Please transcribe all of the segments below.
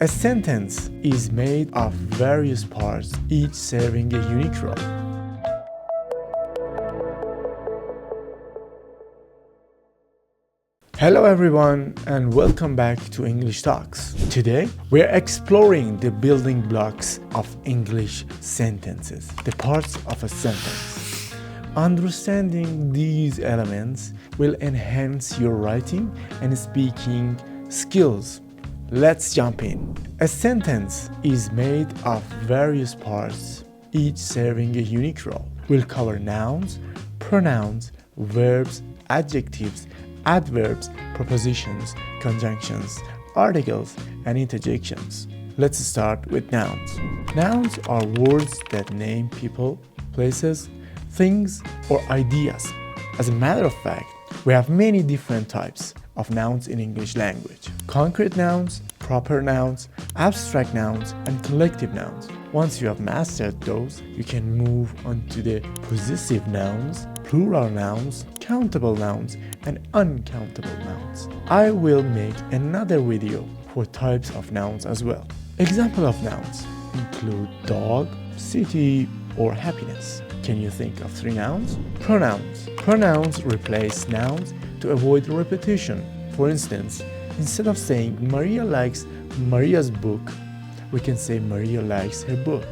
A sentence is made of various parts, each serving a unique role. Hello everyone and welcome back to English Talks. Today we're exploring the building blocks of English sentences, the parts of a sentence. Understanding these elements will enhance your writing and speaking skills. Let's jump in. A sentence is made of various parts, each serving a unique role. We'll cover nouns, pronouns, verbs, adjectives, adverbs, prepositions, conjunctions, articles, and interjections. Let's start with nouns. Nouns are words that name people, places, things, or ideas. As a matter of fact, we have many different types of nouns in English language. Concrete nouns, proper nouns, abstract nouns, and collective nouns. Once you have mastered those, you can move on to the possessive nouns, plural nouns, countable nouns, and uncountable nouns. I will make another video for types of nouns as well. Example of nouns include dog, city, or happiness. Can you think of 3 nouns? Pronouns. Pronouns replace nouns to avoid repetition. For instance, instead of saying Maria likes Maria's book, we can say Maria likes her book.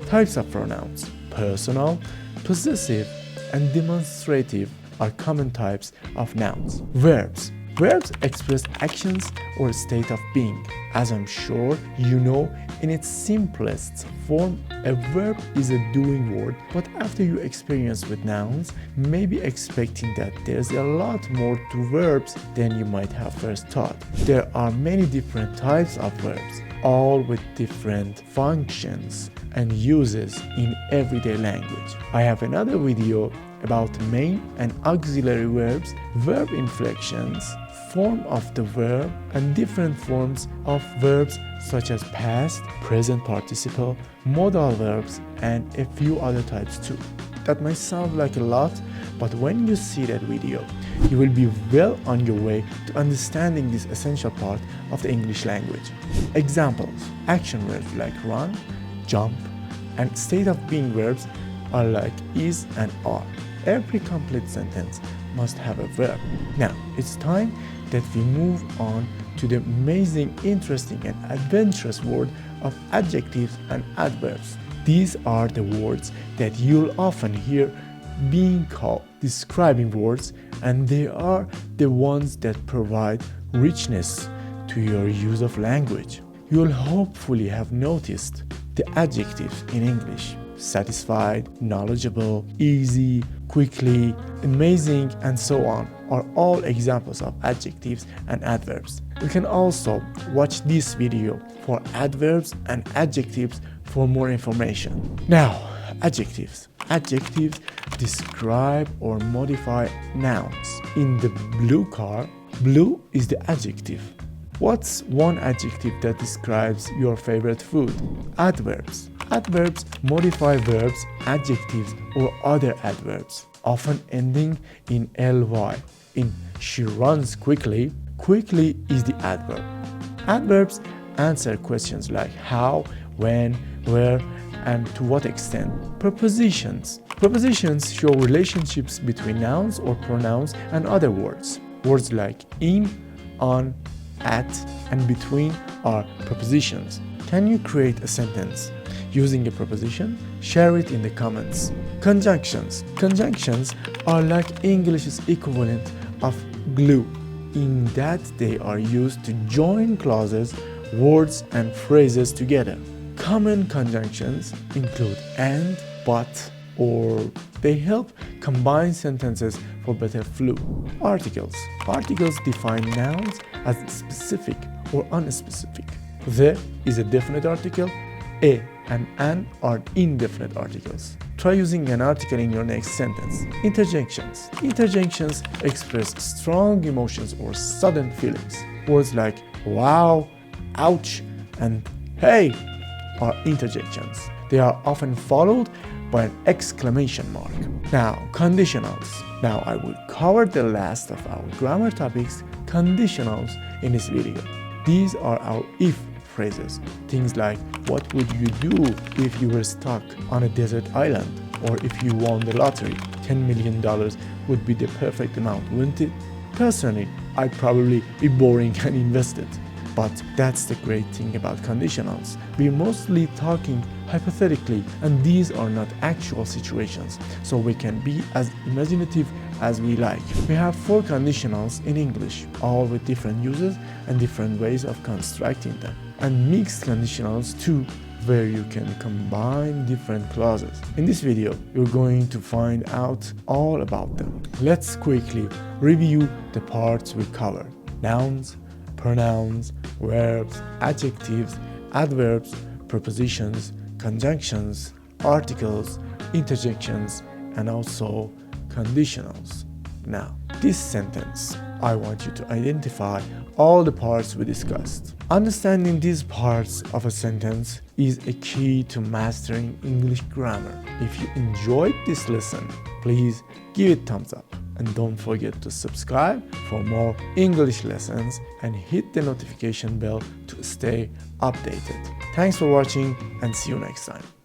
Types of pronouns: personal, possessive, and demonstrative are common types of nouns. Verbs. Verbs express actions or state of being. As I'm sure you know, in its simplest form, a verb is a doing word, but after you experience with nouns, you may be expecting that there's a lot more to verbs than you might have first thought. There are many different types of verbs, all with different functions and uses in everyday language. I have another video about main and auxiliary verbs, verb inflections, form of the verb, and different forms of verbs such as past, present participle, modal verbs, and a few other types too. That might sound like a lot, but when you see that video, you will be well on your way to understanding this essential part of the English language. Examples: action verbs like run, jump, and state of being verbs are like is and are. Every complete sentence must have a verb. Now, it's time that we move on to the amazing, interesting, and adventurous world of adjectives and adverbs. These are the words that you'll often hear being called describing words, and they are the ones that provide richness to your use of language. You'll hopefully have noticed the adjectives in English: satisfied, knowledgeable, easy, quickly, amazing, and so on are all examples of adjectives and adverbs. You can also watch this video for adverbs and adjectives for more information. Now, adjectives. Adjectives describe or modify nouns. In the blue car, blue is the adjective. What's one adjective that describes your favorite food? Adverbs. Adverbs modify verbs, adjectives, or other adverbs, often ending in ly. In she runs quickly, quickly is the adverb. Adverbs answer questions like how, when, where, and to what extent. Prepositions. Prepositions show relationships between nouns or pronouns and other words. Words like in, on, at, and between are prepositions. Can you create a sentence using a preposition? Share it in the comments. Conjunctions. Conjunctions are like English's equivalent of glue, in that they are used to join clauses, words, and phrases together. Common conjunctions include and, but, or. They help combine sentences for better flow. Articles. Articles define nouns as specific or unspecific. The is a definite article, a and an are indefinite articles. Try using an article in your next sentence. Interjections. Interjections express strong emotions or sudden feelings. Words like wow, ouch, and hey are interjections. They are often followed by an exclamation mark. Now, conditionals. Now I will cover the last of our grammar topics, conditionals, in this video. These are our if phrases. Things like, what would you do if you were stuck on a desert island? Or if you won the lottery, $10 million would be the perfect amount, wouldn't it? Personally, I'd probably be boring and invest it. But that's the great thing about conditionals. We're mostly talking hypothetically, and these are not actual situations, so we can be as imaginative as we like. We have 4 conditionals in English, all with different uses and different ways of constructing them. And mixed conditionals too, where you can combine different clauses. In this video, you're going to find out all about them. Let's quickly review the parts we covered: nouns, pronouns, verbs, adjectives, adverbs, prepositions, conjunctions, articles, interjections, and also conditionals. Now, this sentence, I want you to identify all the parts we discussed. Understanding these parts of a sentence is a key to mastering English grammar. If you enjoyed this lesson, please give it a thumbs up. And don't forget to subscribe for more English lessons and hit the notification bell to stay updated. Thanks for watching and see you next time.